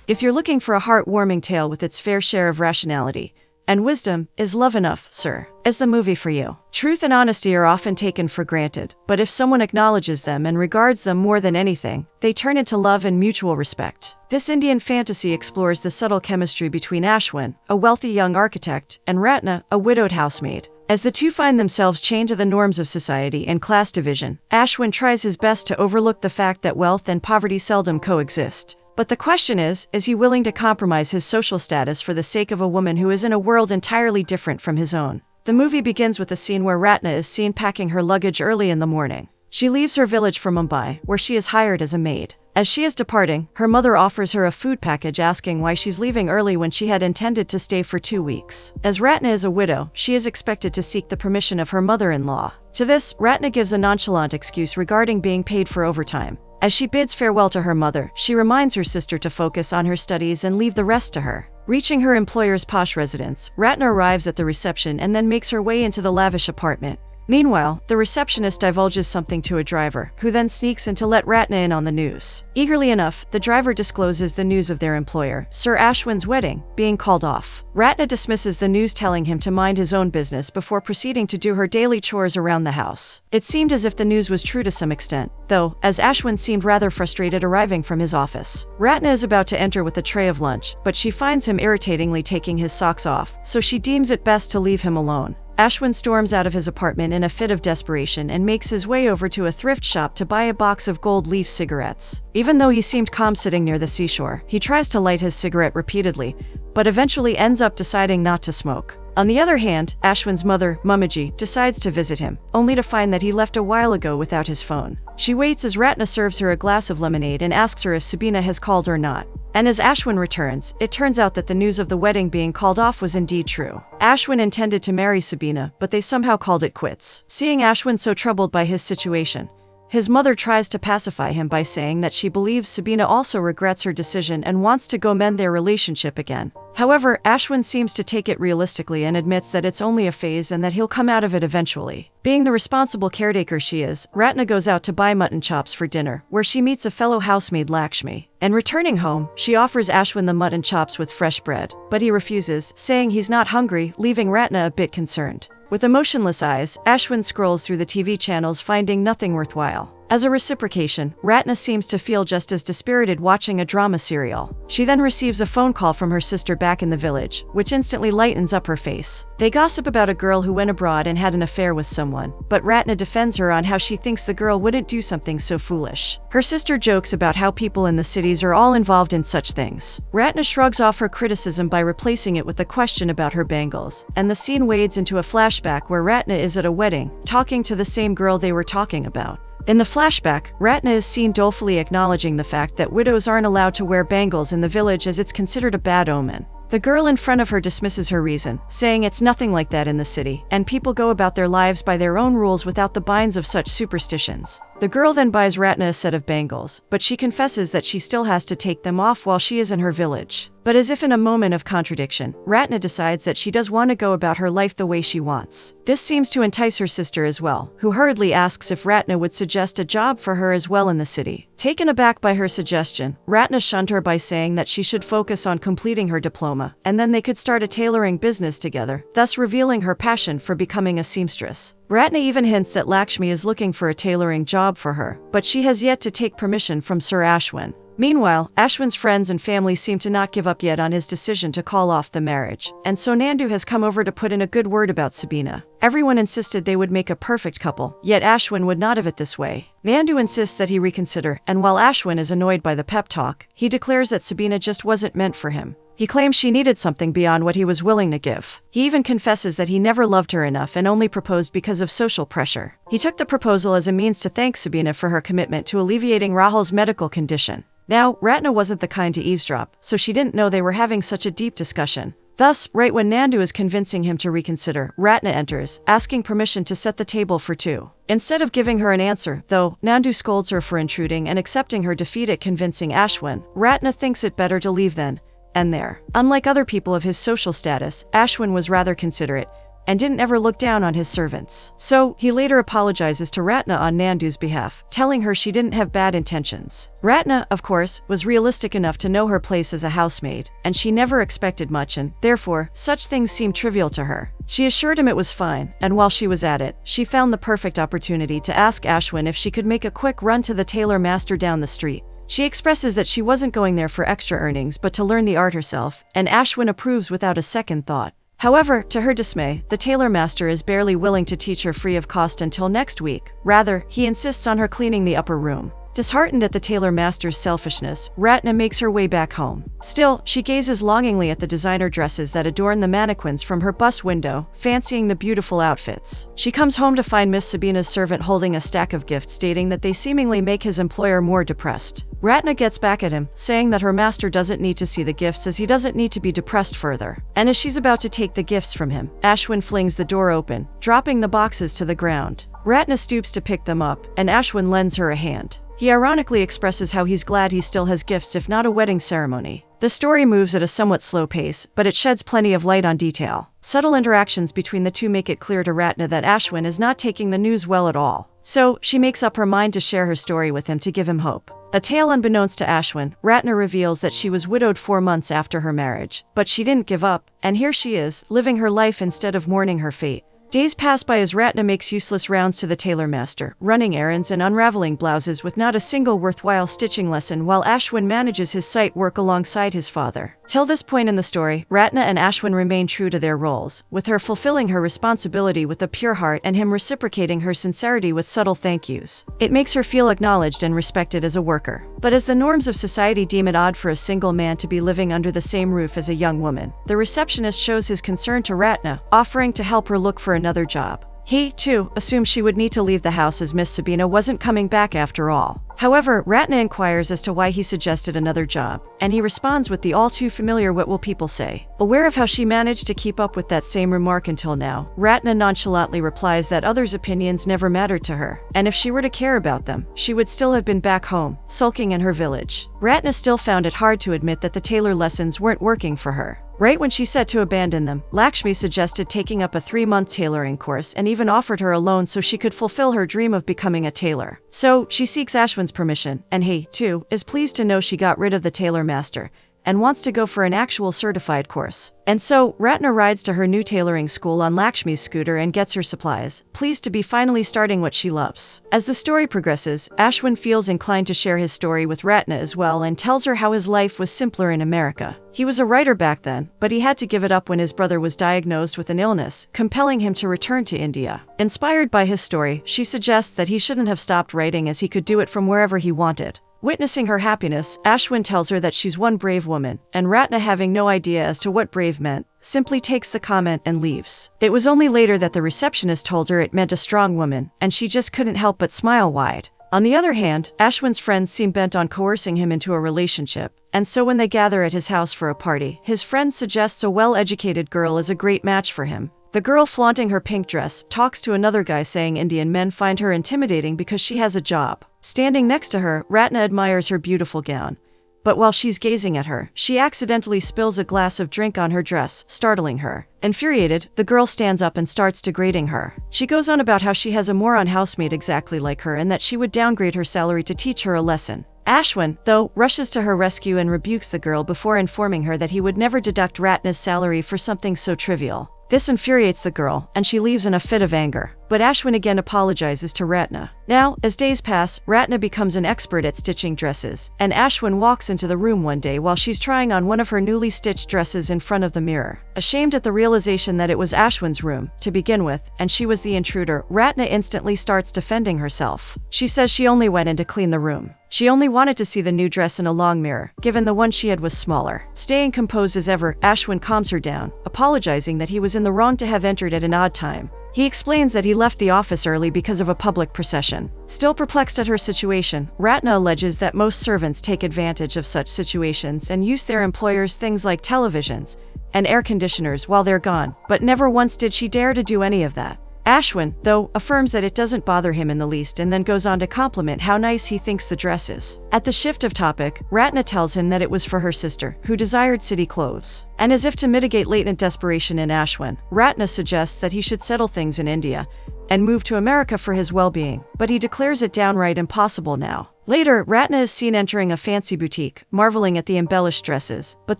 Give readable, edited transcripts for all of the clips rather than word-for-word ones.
If you're looking for a heartwarming tale with its fair share of rationality and wisdom, is Love Enough, Sir? Is the movie for you? Truth and honesty are often taken for granted, but if someone acknowledges them and regards them more than anything, they turn into love and mutual respect. This Indian fantasy explores the subtle chemistry between Ashwin, a wealthy young architect, and Ratna, a widowed housemaid. As the two find themselves chained to the norms of society and class division, Ashwin tries his best to overlook the fact that wealth and poverty seldom coexist. But the question is he willing to compromise his social status for the sake of a woman who is in a world entirely different from his own? The movie begins with a scene where Ratna is seen packing her luggage early in the morning. She leaves her village for Mumbai, where she is hired as a maid. As she is departing, her mother offers her a food package asking why she's leaving early when she had intended to stay for 2 weeks. As Ratna is a widow, she is expected to seek the permission of her mother-in-law. To this, Ratna gives a nonchalant excuse regarding being paid for overtime. As she bids farewell to her mother, she reminds her sister to focus on her studies and leave the rest to her. Reaching her employer's posh residence, Ratna arrives at the reception and then makes her way into the lavish apartment. Meanwhile, the receptionist divulges something to a driver, who then sneaks in to let Ratna in on the news. Eagerly enough, the driver discloses the news of their employer, Sir Ashwin's wedding, being called off. Ratna dismisses the news, telling him to mind his own business before proceeding to do her daily chores around the house. It seemed as if the news was true to some extent, though, as Ashwin seemed rather frustrated arriving from his office. Ratna is about to enter with a tray of lunch, but she finds him irritatingly taking his socks off, so she deems it best to leave him alone. Ashwin storms out of his apartment in a fit of desperation and makes his way over to a thrift shop to buy a box of gold leaf cigarettes. Even though he seemed calm sitting near the seashore, he tries to light his cigarette repeatedly, but eventually ends up deciding not to smoke. On the other hand, Ashwin's mother, Mumiji, decides to visit him, only to find that he left a while ago without his phone. She waits as Ratna serves her a glass of lemonade and asks her if Sabina has called or not. And as Ashwin returns, it turns out that the news of the wedding being called off was indeed true. Ashwin intended to marry Sabina, but they somehow called it quits. Seeing Ashwin so troubled by his situation, his mother tries to pacify him by saying that she believes Sabina also regrets her decision and wants to go mend their relationship again. However, Ashwin seems to take it realistically and admits that it's only a phase and that he'll come out of it eventually. Being the responsible caretaker she is, Ratna goes out to buy mutton chops for dinner, where she meets a fellow housemaid, Lakshmi. And returning home, she offers Ashwin the mutton chops with fresh bread, but he refuses, saying he's not hungry, leaving Ratna a bit concerned. With emotionless eyes, Ashwin scrolls through the TV channels, finding nothing worthwhile. As a reciprocation, Ratna seems to feel just as dispirited watching a drama serial. She then receives a phone call from her sister back in the village, which instantly lightens up her face. They gossip about a girl who went abroad and had an affair with someone, but Ratna defends her on how she thinks the girl wouldn't do something so foolish. Her sister jokes about how people in the cities are all involved in such things. Ratna shrugs off her criticism by replacing it with a question about her bangles, and the scene wades into a flashback where Ratna is at a wedding, talking to the same girl they were talking about. In the flashback, Ratna is seen dolefully acknowledging the fact that widows aren't allowed to wear bangles in the village as it's considered a bad omen. The girl in front of her dismisses her reason, saying it's nothing like that in the city, and people go about their lives by their own rules without the binds of such superstitions. The girl then buys Ratna a set of bangles, but she confesses that she still has to take them off while she is in her village. But as if in a moment of contradiction, Ratna decides that she does want to go about her life the way she wants. This seems to entice her sister as well, who hurriedly asks if Ratna would suggest a job for her as well in the city. Taken aback by her suggestion, Ratna shunned her by saying that she should focus on completing her diploma, and then they could start a tailoring business together, thus revealing her passion for becoming a seamstress. Ratna even hints that Lakshmi is looking for a tailoring job for her, but she has yet to take permission from Sir Ashwin. Meanwhile, Ashwin's friends and family seem to not give up yet on his decision to call off the marriage, and so Nandu has come over to put in a good word about Sabina. Everyone insisted they would make a perfect couple, yet Ashwin would not have it this way. Nandu insists that he reconsider, and while Ashwin is annoyed by the pep talk, he declares that Sabina just wasn't meant for him. He claims she needed something beyond what he was willing to give. He even confesses that he never loved her enough and only proposed because of social pressure. He took the proposal as a means to thank Sabina for her commitment to alleviating Rahul's medical condition. Now, Ratna wasn't the kind to eavesdrop, so she didn't know they were having such a deep discussion. Thus, right when Nandu is convincing him to reconsider, Ratna enters, asking permission to set the table for two. Instead of giving her an answer, though, Nandu scolds her for intruding and accepting her defeat at convincing Ashwin. Ratna thinks it better to leave then and there. Unlike other people of his social status, Ashwin was rather considerate, and didn't ever look down on his servants. So, he later apologizes to Ratna on Nandu's behalf, telling her she didn't have bad intentions. Ratna, of course, was realistic enough to know her place as a housemaid, and she never expected much and, therefore, such things seemed trivial to her. She assured him it was fine, and while she was at it, she found the perfect opportunity to ask Ashwin if she could make a quick run to the tailor master down the street. She expresses that she wasn't going there for extra earnings but to learn the art herself, and Ashwin approves without a second thought. However, to her dismay, the tailor master is barely willing to teach her free of cost until next week. Rather, he insists on her cleaning the upper room. Disheartened at the tailor master's selfishness, Ratna makes her way back home. Still, she gazes longingly at the designer dresses that adorn the mannequins from her bus window, fancying the beautiful outfits. She comes home to find Miss Sabina's servant holding a stack of gifts, stating that they seemingly make his employer more depressed. Ratna gets back at him, saying that her master doesn't need to see the gifts as he doesn't need to be depressed further. And as she's about to take the gifts from him, Ashwin flings the door open, dropping the boxes to the ground. Ratna stoops to pick them up, and Ashwin lends her a hand. He ironically expresses how he's glad he still has gifts if not a wedding ceremony. The story moves at a somewhat slow pace, but it sheds plenty of light on detail. Subtle interactions between the two make it clear to Ratna that Ashwin is not taking the news well at all. So, she makes up her mind to share her story with him to give him hope. A tale unbeknownst to Ashwin, Ratna reveals that she was widowed 4 months after her marriage. But she didn't give up, and here she is, living her life instead of mourning her fate. Days pass by as Ratna makes useless rounds to the tailor master, running errands and unraveling blouses with not a single worthwhile stitching lesson, while Ashwin manages his sight work alongside his father. Till this point in the story, Ratna and Ashwin remain true to their roles, with her fulfilling her responsibility with a pure heart and him reciprocating her sincerity with subtle thank yous. It makes her feel acknowledged and respected as a worker. But as the norms of society deem it odd for a single man to be living under the same roof as a young woman, the receptionist shows his concern to Ratna, offering to help her look for another job. He, too, assumed she would need to leave the house as Miss Sabina wasn't coming back after all. However, Ratna inquires as to why he suggested another job, and he responds with the all-too-familiar "what will people say?" Aware of how she managed to keep up with that same remark until now, Ratna nonchalantly replies that others' opinions never mattered to her, and if she were to care about them, she would still have been back home, sulking in her village. Ratna still found it hard to admit that the tailor lessons weren't working for her. Right when she said to abandon them, Lakshmi suggested taking up a 3-month tailoring course and even offered her a loan so she could fulfill her dream of becoming a tailor. So, she seeks Ashwin's permission, and he, too, is pleased to know she got rid of the tailor master and wants to go for an actual certified course. And so, Ratna rides to her new tailoring school on Lakshmi's scooter and gets her supplies, pleased to be finally starting what she loves. As the story progresses, Ashwin feels inclined to share his story with Ratna as well and tells her how his life was simpler in America. He was a writer back then, but he had to give it up when his brother was diagnosed with an illness, compelling him to return to India. Inspired by his story, she suggests that he shouldn't have stopped writing as he could do it from wherever he wanted. Witnessing her happiness, Ashwin tells her that she's one brave woman, and Ratna, having no idea as to what brave meant, simply takes the comment and leaves. It was only later that the receptionist told her it meant a strong woman, and she just couldn't help but smile wide. On the other hand, Ashwin's friends seem bent on coercing him into a relationship, and so when they gather at his house for a party, his friend suggests a well-educated girl is a great match for him. The girl, flaunting her pink dress, talks to another guy saying Indian men find her intimidating because she has a job. Standing next to her, Ratna admires her beautiful gown. But while she's gazing at her, she accidentally spills a glass of drink on her dress, startling her. Infuriated, the girl stands up and starts degrading her. She goes on about how she has a moron housemaid exactly like her and that she would downgrade her salary to teach her a lesson. Ashwin, though, rushes to her rescue and rebukes the girl before informing her that he would never deduct Ratna's salary for something so trivial. This infuriates the girl, and she leaves in a fit of anger. But Ashwin again apologizes to Ratna. Now, as days pass, Ratna becomes an expert at stitching dresses, and Ashwin walks into the room one day while she's trying on one of her newly stitched dresses in front of the mirror. Ashamed at the realization that it was Ashwin's room, to begin with, and she was the intruder, Ratna instantly starts defending herself. She says she only went in to clean the room. She only wanted to see the new dress in a long mirror, given the one she had was smaller. Staying composed as ever, Ashwin calms her down, apologizing that he was in the wrong to have entered at an odd time. He explains that he left the office early because of a public procession. Still perplexed at her situation, Ratna alleges that most servants take advantage of such situations and use their employers' things like televisions and air conditioners while they're gone, but never once did she dare to do any of that. Ashwin, though, affirms that it doesn't bother him in the least and then goes on to compliment how nice he thinks the dress is. At the shift of topic, Ratna tells him that it was for her sister, who desired city clothes. And as if to mitigate latent desperation in Ashwin, Ratna suggests that he should settle things in India and move to America for his well-being, but he declares it downright impossible now. Later, Ratna is seen entering a fancy boutique, marveling at the embellished dresses, but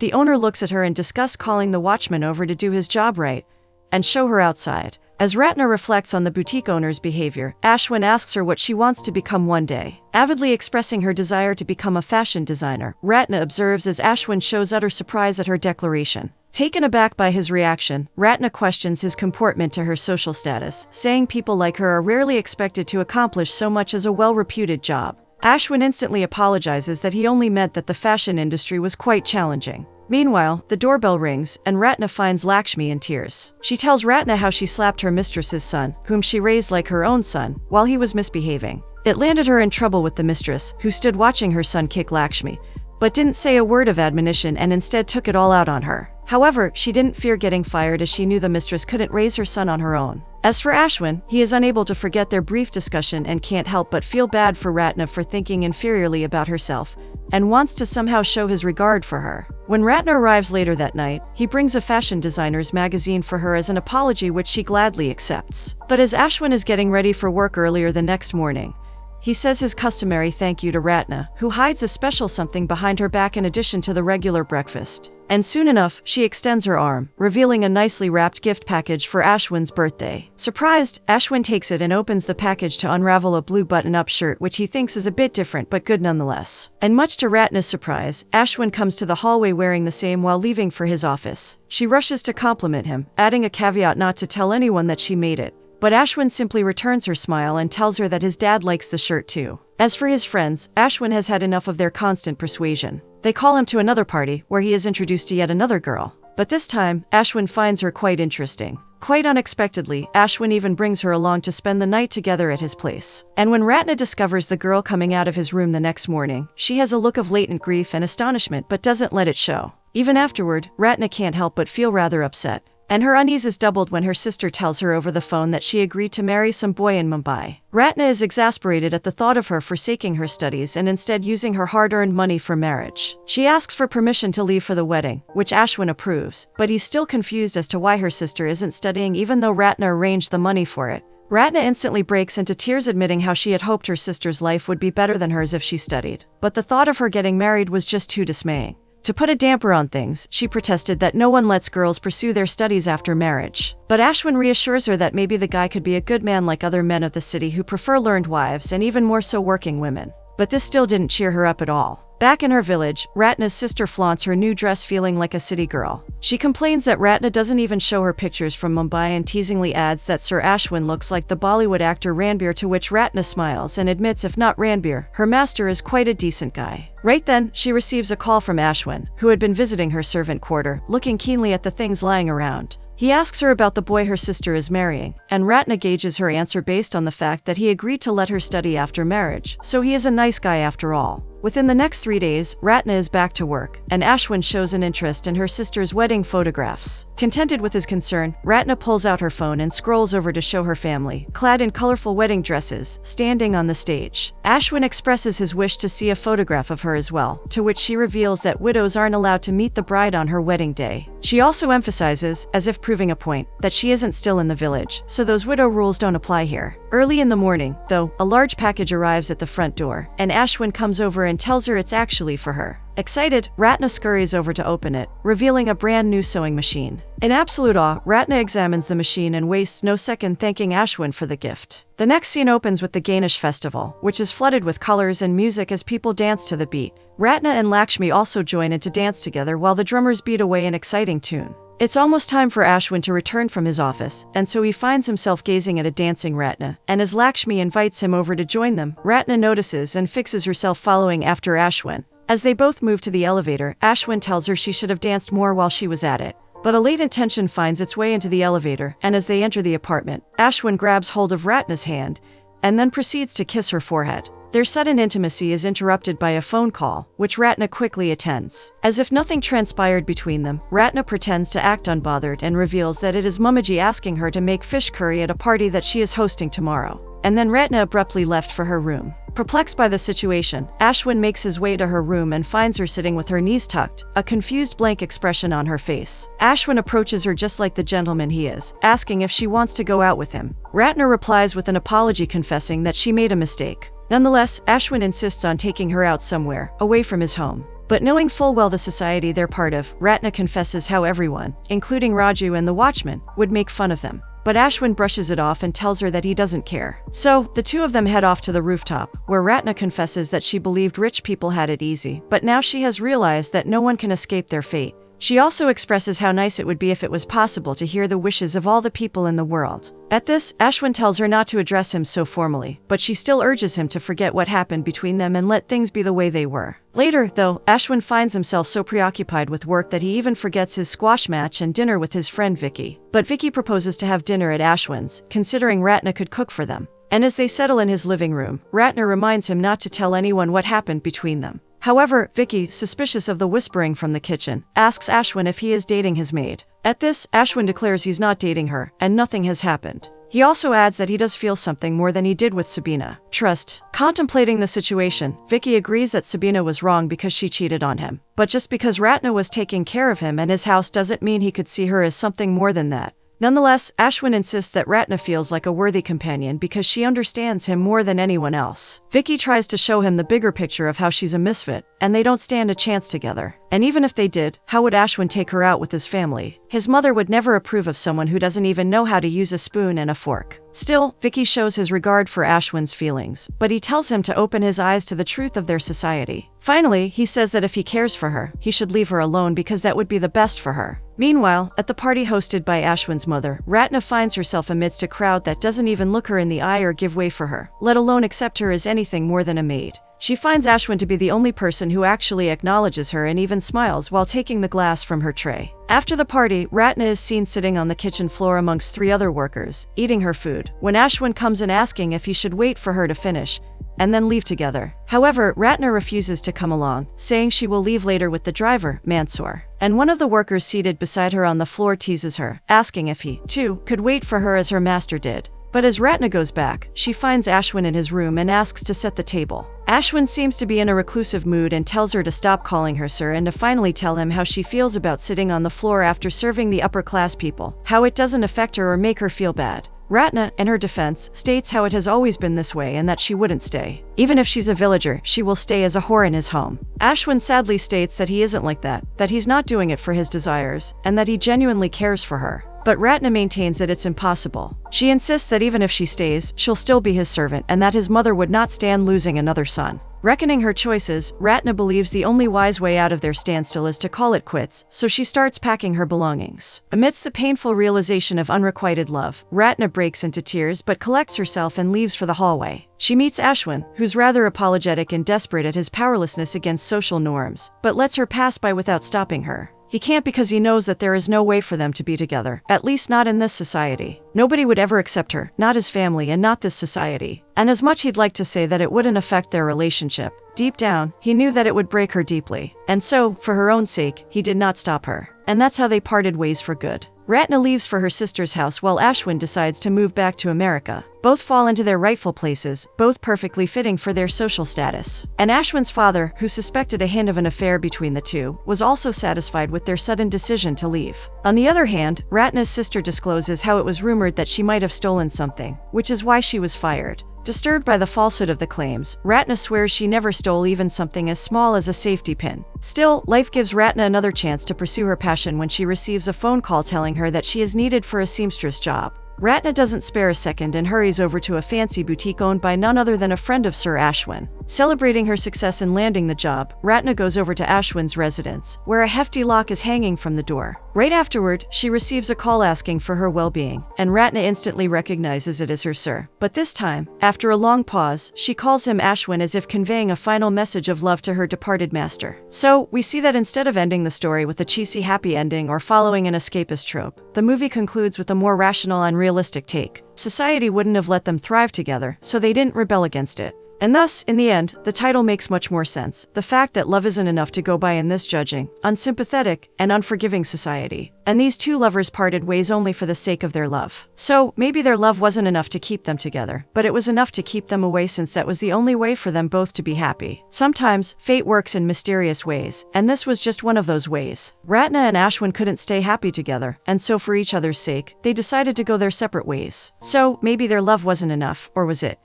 the owner looks at her in disgust, calling the watchman over to do his job right and show her outside. As Ratna reflects on the boutique owner's behavior, Ashwin asks her what she wants to become one day. Avidly expressing her desire to become a fashion designer, Ratna observes as Ashwin shows utter surprise at her declaration. Taken aback by his reaction, Ratna questions his comportment to her social status, saying people like her are rarely expected to accomplish so much as a well-reputed job. Ashwin instantly apologizes that he only meant that the fashion industry was quite challenging. Meanwhile, the doorbell rings, and Ratna finds Lakshmi in tears. She tells Ratna how she slapped her mistress's son, whom she raised like her own son, while he was misbehaving. It landed her in trouble with the mistress, who stood watching her son kick Lakshmi, but didn't say a word of admonition and instead took it all out on her. However, she didn't fear getting fired as she knew the mistress couldn't raise her son on her own. As for Ashwin, he is unable to forget their brief discussion and can't help but feel bad for Ratna for thinking inferiorly about herself, and wants to somehow show his regard for her. When Ratna arrives later that night, he brings a fashion designer's magazine for her as an apology, which she gladly accepts. But as Ashwin is getting ready for work earlier the next morning, he says his customary thank you to Ratna, who hides a special something behind her back in addition to the regular breakfast. And soon enough, she extends her arm, revealing a nicely wrapped gift package for Ashwin's birthday. Surprised, Ashwin takes it and opens the package to unravel a blue button-up shirt, which he thinks is a bit different but good nonetheless. And much to Ratna's surprise, Ashwin comes to the hallway wearing the same while leaving for his office. She rushes to compliment him, adding a caveat not to tell anyone that she made it. But Ashwin simply returns her smile and tells her that his dad likes the shirt too. As for his friends, Ashwin has had enough of their constant persuasion. They call him to another party, where he is introduced to yet another girl. But this time, Ashwin finds her quite interesting. Quite unexpectedly, Ashwin even brings her along to spend the night together at his place. And when Ratna discovers the girl coming out of his room the next morning, she has a look of latent grief and astonishment but doesn't let it show. Even afterward, Ratna can't help but feel rather upset. And her unease is doubled when her sister tells her over the phone that she agreed to marry some boy in Mumbai. Ratna is exasperated at the thought of her forsaking her studies and instead using her hard-earned money for marriage. She asks for permission to leave for the wedding, which Ashwin approves, but he's still confused as to why her sister isn't studying even though Ratna arranged the money for it. Ratna instantly breaks into tears, admitting how she had hoped her sister's life would be better than hers if she studied. But the thought of her getting married was just too dismaying. To put a damper on things, she protested that no one lets girls pursue their studies after marriage. But Ashwin reassures her that maybe the guy could be a good man like other men of the city who prefer learned wives and even more so working women. But this still didn't cheer her up at all. Back in her village, Ratna's sister flaunts her new dress, feeling like a city girl. She complains that Ratna doesn't even show her pictures from Mumbai and teasingly adds that Sir Ashwin looks like the Bollywood actor Ranbir, to which Ratna smiles and admits if not Ranbir, her master is quite a decent guy. Right then, she receives a call from Ashwin, who had been visiting her servant quarter, looking keenly at the things lying around. He asks her about the boy her sister is marrying, and Ratna gauges her answer based on the fact that he agreed to let her study after marriage, so he is a nice guy after all. Within the next 3 days, Ratna is back to work, and Ashwin shows an interest in her sister's wedding photographs. Contented with his concern, Ratna pulls out her phone and scrolls over to show her family, clad in colorful wedding dresses, standing on the stage. Ashwin expresses his wish to see a photograph of her as well, to which she reveals that widows aren't allowed to meet the bride on her wedding day. She also emphasizes, as if proving a point, that she isn't still in the village, so those widow rules don't apply here. Early in the morning, though, a large package arrives at the front door, and Ashwin comes over and tells her it's actually for her. Excited, Ratna scurries over to open it, revealing a brand new sewing machine. In absolute awe, Ratna examines the machine and wastes no second thanking Ashwin for the gift. The next scene opens with the Ganesh festival, which is flooded with colors and music as people dance to the beat. Ratna and Lakshmi also join in to dance together while the drummers beat away an exciting tune. It's almost time for Ashwin to return from his office, and so he finds himself gazing at a dancing Ratna, and as Lakshmi invites him over to join them, Ratna notices and fixes herself following after Ashwin. As they both move to the elevator, Ashwin tells her she should have danced more while she was at it. But a latent tension finds its way into the elevator, and as they enter the apartment, Ashwin grabs hold of Ratna's hand, and then proceeds to kiss her forehead. Their sudden intimacy is interrupted by a phone call, which Ratna quickly attends. As if nothing transpired between them, Ratna pretends to act unbothered and reveals that it is Mummaji asking her to make fish curry at a party that she is hosting tomorrow. And then Ratna abruptly left for her room. Perplexed by the situation, Ashwin makes his way to her room and finds her sitting with her knees tucked, a confused blank expression on her face. Ashwin approaches her just like the gentleman he is, asking if she wants to go out with him. Ratna replies with an apology confessing that she made a mistake. Nonetheless, Ashwin insists on taking her out somewhere, away from his home. But knowing full well the society they're part of, Ratna confesses how everyone, including Raju and the watchman, would make fun of them. But Ashwin brushes it off and tells her that he doesn't care. So, the two of them head off to the rooftop, where Ratna confesses that she believed rich people had it easy, but now she has realized that no one can escape their fate. She also expresses how nice it would be if it was possible to hear the wishes of all the people in the world. At this, Ashwin tells her not to address him so formally, but she still urges him to forget what happened between them and let things be the way they were. Later, though, Ashwin finds himself so preoccupied with work that he even forgets his squash match and dinner with his friend Vicky. But Vicky proposes to have dinner at Ashwin's, considering Ratna could cook for them. And as they settle in his living room, Ratna reminds him not to tell anyone what happened between them. However, Vicky, suspicious of the whispering from the kitchen, asks Ashwin if he is dating his maid. At this, Ashwin declares he's not dating her, and nothing has happened. He also adds that he does feel something more than he did with Sabina. Trust. Contemplating the situation, Vicky agrees that Sabina was wrong because she cheated on him. But just because Ratna was taking care of him and his house doesn't mean he could see her as something more than that. Nonetheless, Ashwin insists that Ratna feels like a worthy companion because she understands him more than anyone else. Vicky tries to show him the bigger picture of how she's a misfit, and they don't stand a chance together. And even if they did, how would Ashwin take her out with his family? His mother would never approve of someone who doesn't even know how to use a spoon and a fork. Still, Vicky shows his regard for Ashwin's feelings, but he tells him to open his eyes to the truth of their society. Finally, he says that if he cares for her, he should leave her alone because that would be the best for her. Meanwhile, at the party hosted by Ashwin's mother, Ratna finds herself amidst a crowd that doesn't even look her in the eye or give way for her, let alone accept her as anything more than a maid. She finds Ashwin to be the only person who actually acknowledges her and even smiles while taking the glass from her tray. After the party, Ratna is seen sitting on the kitchen floor amongst 3 other workers, eating her food, when Ashwin comes in asking if he should wait for her to finish, and then leave together. However, Ratna refuses to come along, saying she will leave later with the driver, Mansoor. And one of the workers seated beside her on the floor teases her, asking if he, too, could wait for her as her master did. But as Ratna goes back, she finds Ashwin in his room and asks to set the table. Ashwin seems to be in a reclusive mood and tells her to stop calling her sir and to finally tell him how she feels about sitting on the floor after serving the upper-class people, how it doesn't affect her or make her feel bad. Ratna, in her defense, states how it has always been this way and that she wouldn't stay. Even if she's a villager, she will stay as a whore in his home. Ashwin sadly states that he isn't like that he's not doing it for his desires, and that he genuinely cares for her. But Ratna maintains that it's impossible. She insists that even if she stays, she'll still be his servant and that his mother would not stand losing another son. Reckoning her choices, Ratna believes the only wise way out of their standstill is to call it quits, so she starts packing her belongings. Amidst the painful realization of unrequited love, Ratna breaks into tears but collects herself and leaves for the hallway. She meets Ashwin, who's rather apologetic and desperate at his powerlessness against social norms, but lets her pass by without stopping her. He can't because he knows that there is no way for them to be together, at least not in this society. Nobody would ever accept her, not his family and not this society. And as much he'd like to say that it wouldn't affect their relationship, deep down, he knew that it would break her deeply. And so, for her own sake, he did not stop her. And that's how they parted ways for good. Ratna leaves for her sister's house while Ashwin decides to move back to America. Both fall into their rightful places, both perfectly fitting for their social status. And Ashwin's father, who suspected a hint of an affair between the two, was also satisfied with their sudden decision to leave. On the other hand, Ratna's sister discloses how it was rumored that she might have stolen something, which is why she was fired. Disturbed by the falsehood of the claims, Ratna swears she never stole even something as small as a safety pin. Still, life gives Ratna another chance to pursue her passion when she receives a phone call telling her that she is needed for a seamstress job. Ratna doesn't spare a second and hurries over to a fancy boutique owned by none other than a friend of Sir Ashwin. Celebrating her success in landing the job, Ratna goes over to Ashwin's residence, where a hefty lock is hanging from the door. Right afterward, she receives a call asking for her well-being, and Ratna instantly recognizes it as her sir. But this time, after a long pause, she calls him Ashwin as if conveying a final message of love to her departed master. So, we see that instead of ending the story with a cheesy happy ending or following an escapist trope, the movie concludes with a more rational and realistic take. Society wouldn't have let them thrive together, so they didn't rebel against it. And thus, in the end, the title makes much more sense. The fact that love isn't enough to go by in this judging, unsympathetic, and unforgiving society. And these two lovers parted ways only for the sake of their love. So, maybe their love wasn't enough to keep them together, but it was enough to keep them away since that was the only way for them both to be happy. Sometimes, fate works in mysterious ways, and this was just one of those ways. Ratna and Ashwin couldn't stay happy together, and so for each other's sake, they decided to go their separate ways. So, maybe their love wasn't enough, or was it?